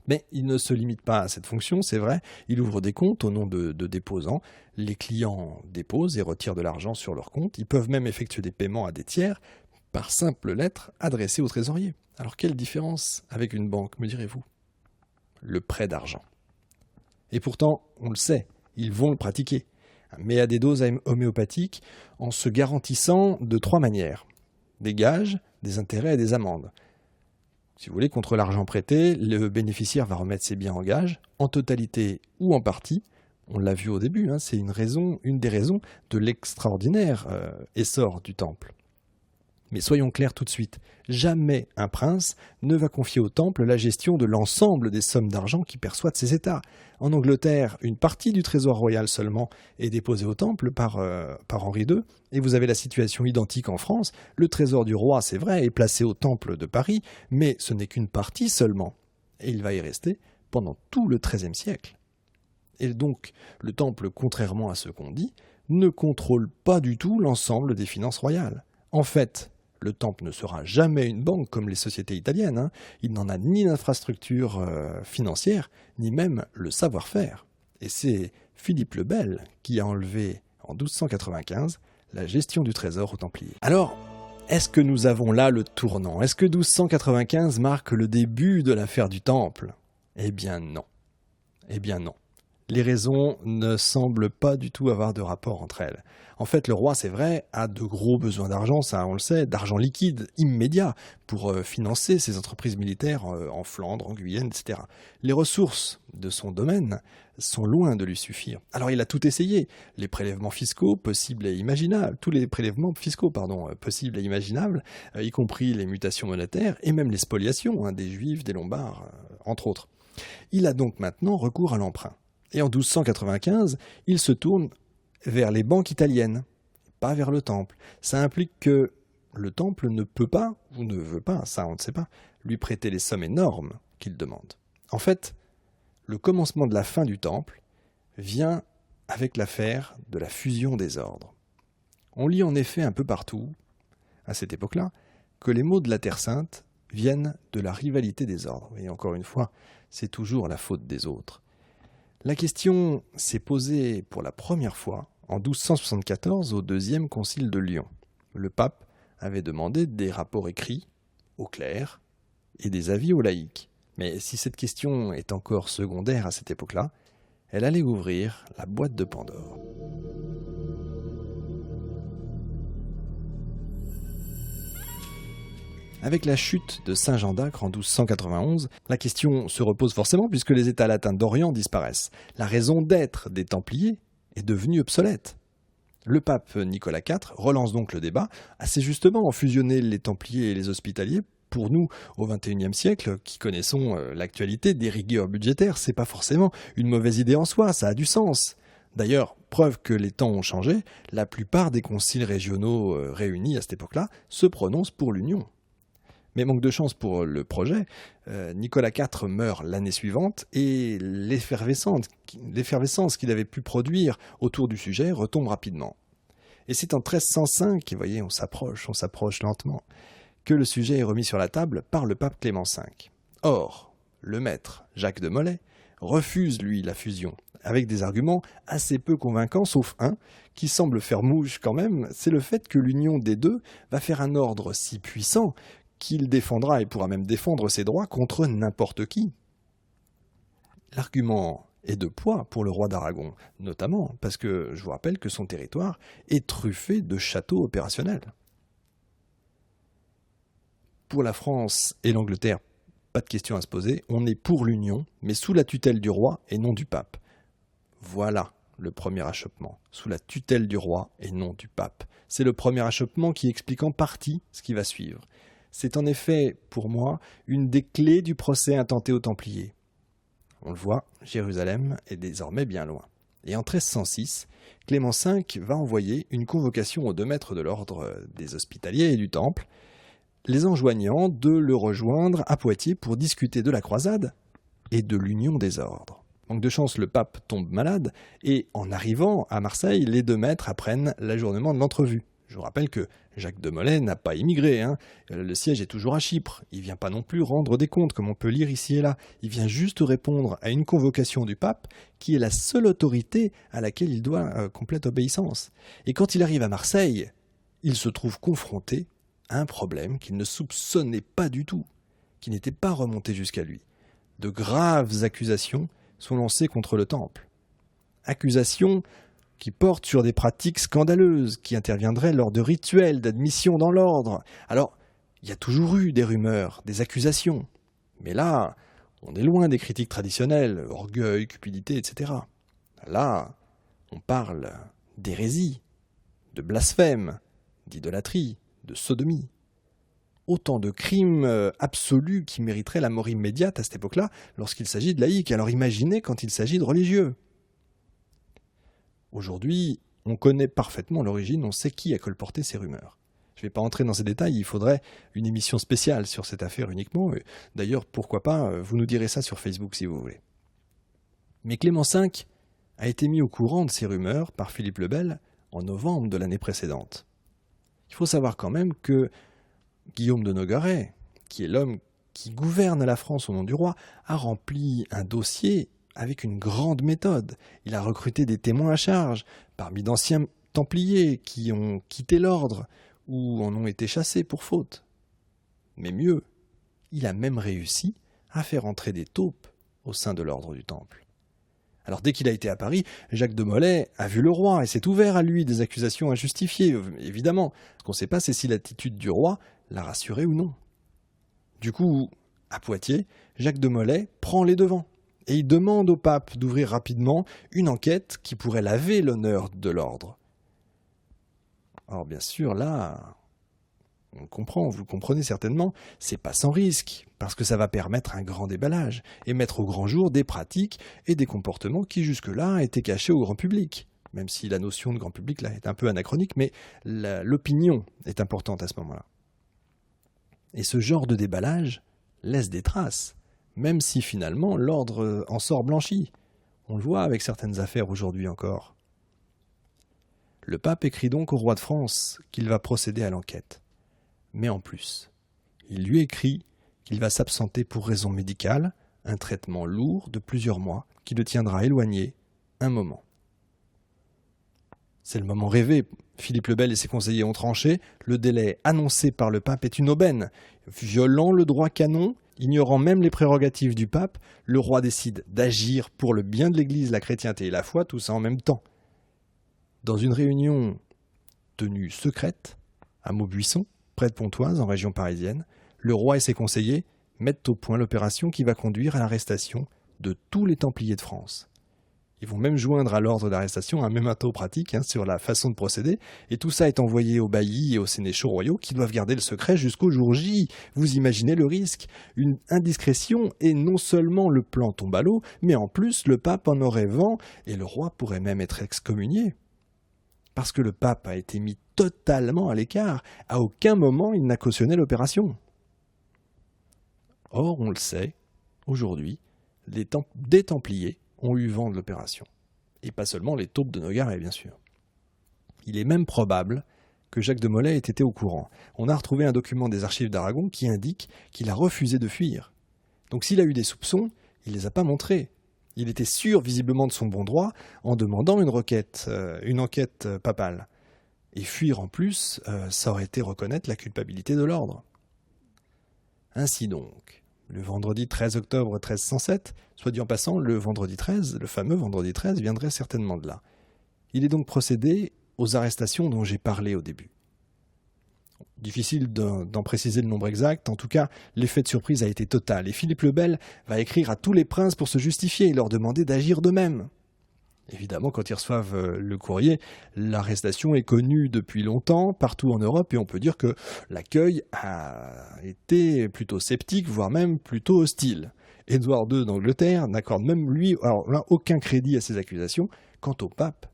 Mais il ne se limite pas à cette fonction, c'est vrai, il ouvre des comptes au nom de déposants. Les clients déposent et retirent de l'argent sur leur compte. Ils peuvent même effectuer des paiements à des tiers par simple lettre adressée au trésorier. Alors quelle différence avec une banque, me direz-vous? Le prêt d'argent. Et pourtant, on le sait, ils vont le pratiquer, mais à des doses homéopathiques en se garantissant de 3 manières. Des gages, des intérêts et des amendes. Si vous voulez, contre l'argent prêté, le bénéficiaire va remettre ses biens en gage, en totalité ou en partie. On l'a vu au début, c'est une des raisons de l'extraordinaire essor du temple. Mais soyons clairs tout de suite, jamais un prince ne va confier au temple la gestion de l'ensemble des sommes d'argent qu'il perçoit de ses États. En Angleterre, une partie du trésor royal seulement est déposée au temple par Henri II, et vous avez la situation identique en France. Le trésor du roi, c'est vrai, est placé au temple de Paris, mais ce n'est qu'une partie seulement, et il va y rester pendant tout le XIIIe siècle. Et donc, le temple, contrairement à ce qu'on dit, ne contrôle pas du tout l'ensemble des finances royales. En fait, le temple ne sera jamais une banque comme les sociétés italiennes. Il n'en a ni l'infrastructure financière, ni même le savoir-faire. Et c'est Philippe le Bel qui a enlevé, en 1295, la gestion du trésor aux Templiers. Alors, est-ce que nous avons là le tournant? Est-ce que 1295 marque le début de l'affaire du temple? Eh bien non. Eh bien non. Les raisons ne semblent pas du tout avoir de rapport entre elles. En fait, le roi, c'est vrai, a de gros besoins d'argent, ça on le sait, d'argent liquide, immédiat, pour financer ses entreprises militaires en Flandre, en Guyenne, etc. Les ressources de son domaine sont loin de lui suffire. Alors il a tout essayé, les prélèvements fiscaux possibles et imaginables, tous les prélèvements fiscaux, possibles et imaginables, y compris les mutations monétaires, et même les spoliations, des Juifs, des Lombards, entre autres. Il a donc maintenant recours à l'emprunt. Et en 1295, il se tourne vers les banques italiennes, pas vers le temple. Ça implique que le temple ne peut pas, ou ne veut pas, ça on ne sait pas, lui prêter les sommes énormes qu'il demande. En fait, le commencement de la fin du temple vient avec l'affaire de la fusion des ordres. On lit en effet un peu partout, à cette époque-là, que les maux de la Terre Sainte viennent de la rivalité des ordres. Et encore une fois, c'est toujours la faute des autres. La question s'est posée pour la première fois en 1274 au deuxième concile de Lyon. Le pape avait demandé des rapports écrits aux clercs et des avis aux laïcs. Mais si cette question est encore secondaire à cette époque-là, elle allait ouvrir la boîte de Pandore. Avec la chute de Saint-Jean d'Acre en 1291, la question se repose forcément puisque les États latins d'Orient disparaissent. La raison d'être des Templiers est devenue obsolète. Le pape Nicolas IV relance donc le débat, assez justement en fusionner les Templiers et les Hospitaliers. Pour nous, au XXIe siècle, qui connaissons l'actualité des rigueurs budgétaires, c'est pas forcément une mauvaise idée en soi, ça a du sens. D'ailleurs, preuve que les temps ont changé, la plupart des conciles régionaux réunis à cette époque-là se prononcent pour l'union. Mais manque de chance pour le projet, Nicolas IV meurt l'année suivante et l'effervescence qu'il avait pu produire autour du sujet retombe rapidement. Et c'est en 1305, vous voyez, on s'approche lentement, que le sujet est remis sur la table par le pape Clément V. Or, le maître, Jacques de Molay, refuse, lui, la fusion, avec des arguments assez peu convaincants, sauf un, qui semble faire mouche quand même, c'est le fait que l'union des deux va faire un ordre si puissant qu'il défendra et pourra même défendre ses droits contre n'importe qui. L'argument est de poids pour le roi d'Aragon, notamment parce que je vous rappelle que son territoire est truffé de châteaux opérationnels. Pour la France et l'Angleterre, pas de question à se poser, on est pour l'union, mais sous la tutelle du roi et non du pape. Voilà le premier achoppement, sous la tutelle du roi et non du pape. C'est le premier achoppement qui explique en partie ce qui va suivre. C'est en effet, pour moi, une des clés du procès intenté aux Templiers. On le voit, Jérusalem est désormais bien loin. Et en 1306, Clément V va envoyer une convocation aux 2 maîtres de l'ordre des Hospitaliers et du Temple, les enjoignant de le rejoindre à Poitiers pour discuter de la croisade et de l'union des ordres. Manque de chance, le pape tombe malade et en arrivant à Marseille, les 2 maîtres apprennent l'ajournement de l'entrevue. Je vous rappelle que Jacques de Molay n'a pas immigré, Le siège est toujours à Chypre. Il ne vient pas non plus rendre des comptes, comme on peut lire ici et là. Il vient juste répondre à une convocation du pape, qui est la seule autorité à laquelle il doit complète obéissance. Et quand il arrive à Marseille, il se trouve confronté à un problème qu'il ne soupçonnait pas du tout, qui n'était pas remonté jusqu'à lui. De graves accusations sont lancées contre le temple. Accusations qui portent sur des pratiques scandaleuses, qui interviendraient lors de rituels d'admission dans l'ordre. Alors, il y a toujours eu des rumeurs, des accusations. Mais là, on est loin des critiques traditionnelles, orgueil, cupidité, etc. Là, on parle d'hérésie, de blasphème, d'idolâtrie, de sodomie. Autant de crimes absolus qui mériteraient la mort immédiate à cette époque-là, lorsqu'il s'agit de laïcs. Alors imaginez quand il s'agit de religieux. Aujourd'hui, on connaît parfaitement l'origine, on sait qui a colporté ces rumeurs. Je ne vais pas entrer dans ces détails, il faudrait une émission spéciale sur cette affaire uniquement. D'ailleurs, pourquoi pas, vous nous direz ça sur Facebook si vous voulez. Mais Clément V a été mis au courant de ces rumeurs par Philippe le Bel en novembre de l'année précédente. Il faut savoir quand même que Guillaume de Nogaret, qui est l'homme qui gouverne la France au nom du roi, a rempli un dossier avec une grande méthode. Il a recruté des témoins à charge, parmi d'anciens templiers qui ont quitté l'ordre ou en ont été chassés pour faute. Mais mieux, il a même réussi à faire entrer des taupes au sein de l'ordre du Temple. Alors dès qu'il a été à Paris, Jacques de Molay a vu le roi et s'est ouvert à lui des accusations injustifiées, évidemment. Ce qu'on ne sait pas, c'est si l'attitude du roi l'a rassuré ou non. Du coup, à Poitiers, Jacques de Molay prend les devants. Et il demande au pape d'ouvrir rapidement une enquête qui pourrait laver l'honneur de l'ordre. Alors bien sûr, là, on comprend, vous le comprenez certainement, c'est pas sans risque, parce que ça va permettre un grand déballage et mettre au grand jour des pratiques et des comportements qui jusque-là étaient cachés au grand public. Même si la notion de grand public là est un peu anachronique, mais l'opinion est importante à ce moment-là. Et ce genre de déballage laisse des traces. Même si finalement l'ordre en sort blanchi. On le voit avec certaines affaires aujourd'hui encore. Le pape écrit donc au roi de France qu'il va procéder à l'enquête. Mais en plus, il lui écrit qu'il va s'absenter pour raison médicale, un traitement lourd de plusieurs mois qui le tiendra éloigné un moment. C'est le moment rêvé. Philippe le Bel et ses conseillers ont tranché. Le délai annoncé par le pape est une aubaine. Violant le droit canon, ignorant même les prérogatives du pape, le roi décide d'agir pour le bien de l'Église, la chrétienté et la foi, tout ça en même temps. Dans une réunion tenue secrète, à Maubuisson, près de Pontoise, en région parisienne, le roi et ses conseillers mettent au point l'opération qui va conduire à l'arrestation de tous les Templiers de France. Ils vont même joindre à l'ordre d'arrestation un memento pratique sur la façon de procéder, et tout ça est envoyé aux baillis et aux sénéchaux royaux qui doivent garder le secret jusqu'au jour J. Vous imaginez le risque. Une indiscrétion et non seulement le plan tombe à l'eau, mais en plus le pape en aurait vent et le roi pourrait même être excommunié. Parce que le pape a été mis totalement à l'écart, à aucun moment il n'a cautionné l'opération. Or, on le sait, aujourd'hui, des Templiers ont eu vent de l'opération. Et pas seulement les taupes de Nogaret, bien sûr. Il est même probable que Jacques de Molay ait été au courant. On a retrouvé un document des archives d'Aragon qui indique qu'il a refusé de fuir. Donc s'il a eu des soupçons, il ne les a pas montrés. Il était sûr visiblement de son bon droit en demandant une enquête papale. Et fuir en plus, ça aurait été reconnaître la culpabilité de l'ordre. Ainsi donc, le vendredi 13 octobre 1307, soit dit en passant, le vendredi 13, le fameux vendredi 13, viendrait certainement de là. Il est donc procédé aux arrestations dont j'ai parlé au début. Difficile d'en préciser le nombre exact, en tout cas, l'effet de surprise a été total, et Philippe le Bel va écrire à tous les princes pour se justifier et leur demander d'agir d'eux-mêmes. Évidemment, quand ils reçoivent le courrier, l'arrestation est connue depuis longtemps, partout en Europe, et on peut dire que l'accueil a été plutôt sceptique, voire même plutôt hostile. Édouard II d'Angleterre n'accorde même lui, alors là, aucun crédit à ces accusations. Quant au pape,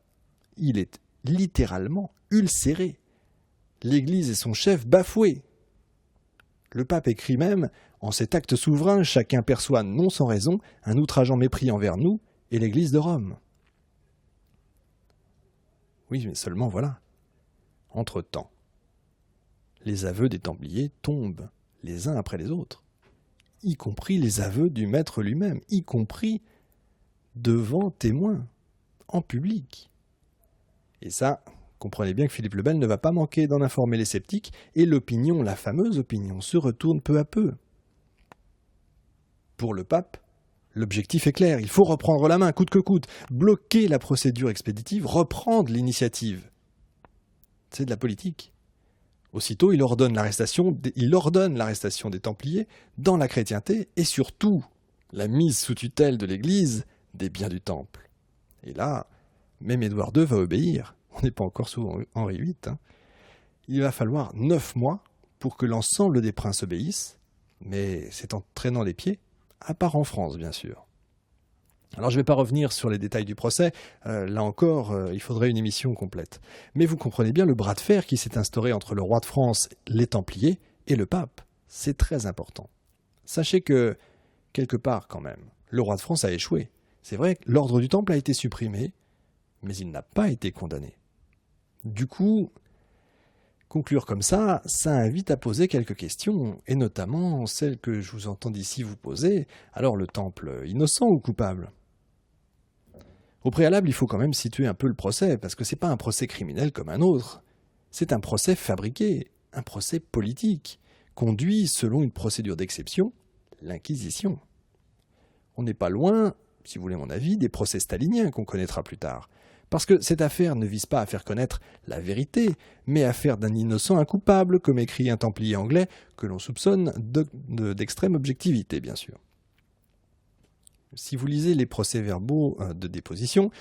il est littéralement ulcéré. L'Église et son chef bafoués. Le pape écrit même « En cet acte souverain, chacun perçoit, non sans raison, un outrageant mépris envers nous et l'Église de Rome. » Oui, mais seulement voilà. Entre-temps, les aveux des Templiers tombent les uns après les autres, y compris les aveux du maître lui-même, y compris devant témoins, en public. Et ça, comprenez bien que Philippe le Bel ne va pas manquer d'en informer les sceptiques, et l'opinion, la fameuse opinion, se retourne peu à peu. Pour le pape, l'objectif est clair, il faut reprendre la main, coûte que coûte, bloquer la procédure expéditive, reprendre l'initiative. C'est de la politique. Aussitôt, il ordonne l'arrestation des Templiers dans la chrétienté et surtout la mise sous tutelle de l'Église des biens du Temple. Et là, même Édouard II va obéir. On n'est pas encore sous Henri VIII. Il va falloir 9 mois pour que l'ensemble des princes obéissent, mais c'est en traînant les pieds, à part en France, bien sûr. Alors je ne vais pas revenir sur les détails du procès, là encore, il faudrait une émission complète. Mais vous comprenez bien le bras de fer qui s'est instauré entre le roi de France, les Templiers et le pape. C'est très important. Sachez que, quelque part quand même, le roi de France a échoué. C'est vrai que l'ordre du Temple a été supprimé, mais il n'a pas été condamné. Du coup, conclure comme ça invite à poser quelques questions, et notamment celles que je vous entends d'ici vous poser. Alors le Temple, innocent ou coupable ? Au préalable, il faut quand même situer un peu le procès, parce que c'est pas un procès criminel comme un autre. C'est un procès fabriqué, un procès politique, conduit selon une procédure d'exception, l'Inquisition. On n'est pas loin, si vous voulez mon avis, des procès staliniens qu'on connaîtra plus tard. Parce que cette affaire ne vise pas à faire connaître la vérité, mais à faire d'un innocent un coupable, comme écrit un Templier anglais que l'on soupçonne d'extrême objectivité, bien sûr. Si vous lisez les procès-verbaux de déposition,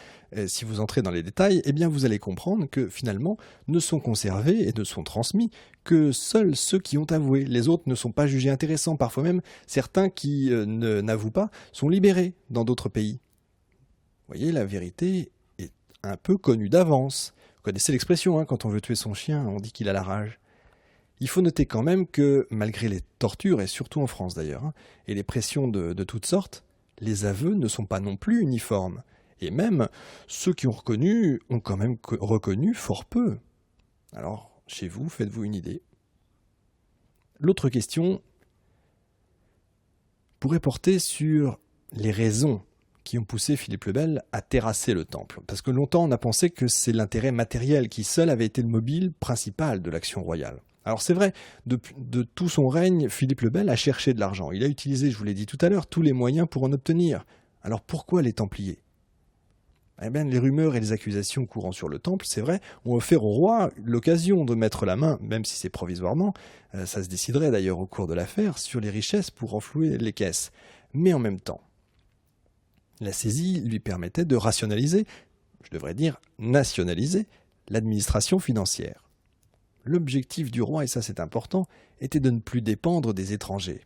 si vous entrez dans les détails, eh bien vous allez comprendre que finalement ne sont conservés et ne sont transmis que seuls ceux qui ont avoué. Les autres ne sont pas jugés intéressants. Parfois même, certains qui n'avouent pas sont libérés dans d'autres pays. Vous voyez, la vérité est un peu connue d'avance. Vous connaissez l'expression, quand on veut tuer son chien, on dit qu'il a la rage. Il faut noter quand même que, malgré les tortures, et surtout en France d'ailleurs, et les pressions de toutes sortes, les aveux ne sont pas non plus uniformes. Et même, ceux qui ont reconnu ont quand même reconnu fort peu. Alors, chez vous, faites-vous une idée. L'autre question pourrait porter sur les raisons qui ont poussé Philippe le Bel à terrasser le Temple. Parce que longtemps, on a pensé que c'est l'intérêt matériel qui seul avait été le mobile principal de l'action royale. Alors c'est vrai, de tout son règne, Philippe le Bel a cherché de l'argent. Il a utilisé, je vous l'ai dit tout à l'heure, tous les moyens pour en obtenir. Alors pourquoi les Templiers ? Eh bien, les rumeurs et les accusations courant sur le Temple, c'est vrai, ont offert au roi l'occasion de mettre la main, même si c'est provisoirement, ça se déciderait d'ailleurs au cours de l'affaire, sur les richesses pour renflouer les caisses. Mais en même temps, la saisie lui permettait de rationaliser, je devrais dire nationaliser, l'administration financière. L'objectif du roi, et ça c'est important, était de ne plus dépendre des étrangers.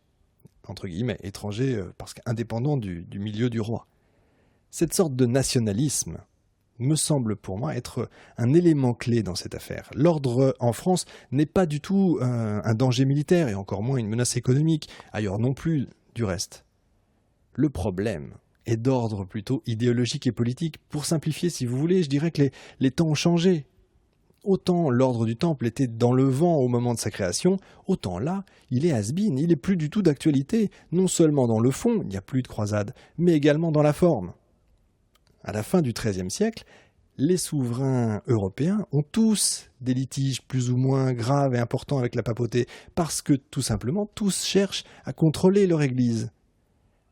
Entre guillemets, étrangers parce qu'indépendants du milieu du roi. Cette sorte de nationalisme me semble pour moi être un élément clé dans cette affaire. L'ordre en France n'est pas du tout un danger militaire et encore moins une menace économique, ailleurs non plus du reste. Le problème est d'ordre plutôt idéologique et politique. Pour simplifier, si vous voulez, je dirais que les temps ont changé. Autant l'ordre du Temple était dans le vent au moment de sa création, autant là, il est has-been, il n'est plus du tout d'actualité, non seulement dans le fond, il n'y a plus de croisade, mais également dans la forme. À la fin du XIIIe siècle, les souverains européens ont tous des litiges plus ou moins graves et importants avec la papauté, parce que tout simplement tous cherchent à contrôler leur Église.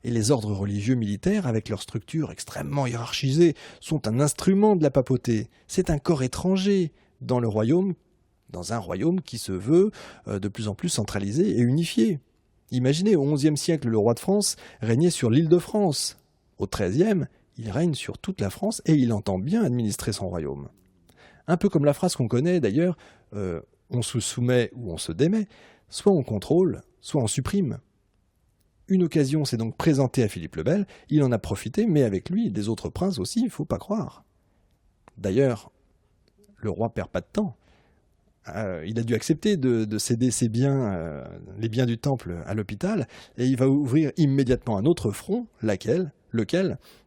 Et les ordres religieux militaires, avec leur structure extrêmement hiérarchisée, sont un instrument de la papauté. C'est un corps étranger dans un royaume qui se veut de plus en plus centralisé et unifié. Imaginez, au XIe siècle, le roi de France régnait sur l'Île-de-France. Au XIIIe, il règne sur toute la France et il entend bien administrer son royaume. Un peu comme la phrase qu'on connaît d'ailleurs, on se soumet ou on se démet, soit on contrôle, soit on supprime. Une occasion s'est donc présentée à Philippe le Bel, il en a profité, mais avec lui, des autres princes aussi, il ne faut pas croire. D'ailleurs, le roi perd pas de temps. Il a dû accepter de céder ses biens, les biens du temple, à l'hôpital, et il va ouvrir immédiatement un autre front, lequel?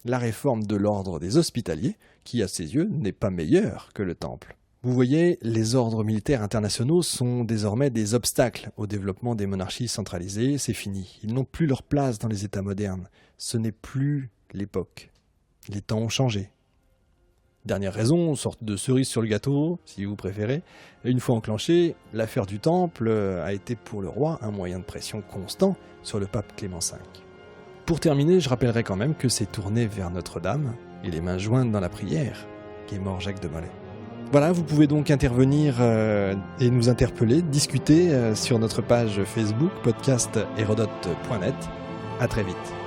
La réforme de l'ordre des hospitaliers, qui à ses yeux n'est pas meilleur que le temple. Vous voyez, les ordres militaires internationaux sont désormais des obstacles au développement des monarchies centralisées, c'est fini. Ils n'ont plus leur place dans les États modernes. Ce n'est plus l'époque. Les temps ont changé. Dernière raison, sorte de cerise sur le gâteau, si vous préférez. Une fois enclenchée, l'affaire du temple a été pour le roi un moyen de pression constant sur le pape Clément V. Pour terminer, je rappellerai quand même que c'est tourné vers Notre-Dame et les mains jointes dans la prière qu'est mort Jacques de Molay. Voilà, vous pouvez donc intervenir et nous interpeller, discuter sur notre page Facebook podcastherodote.net. À très vite.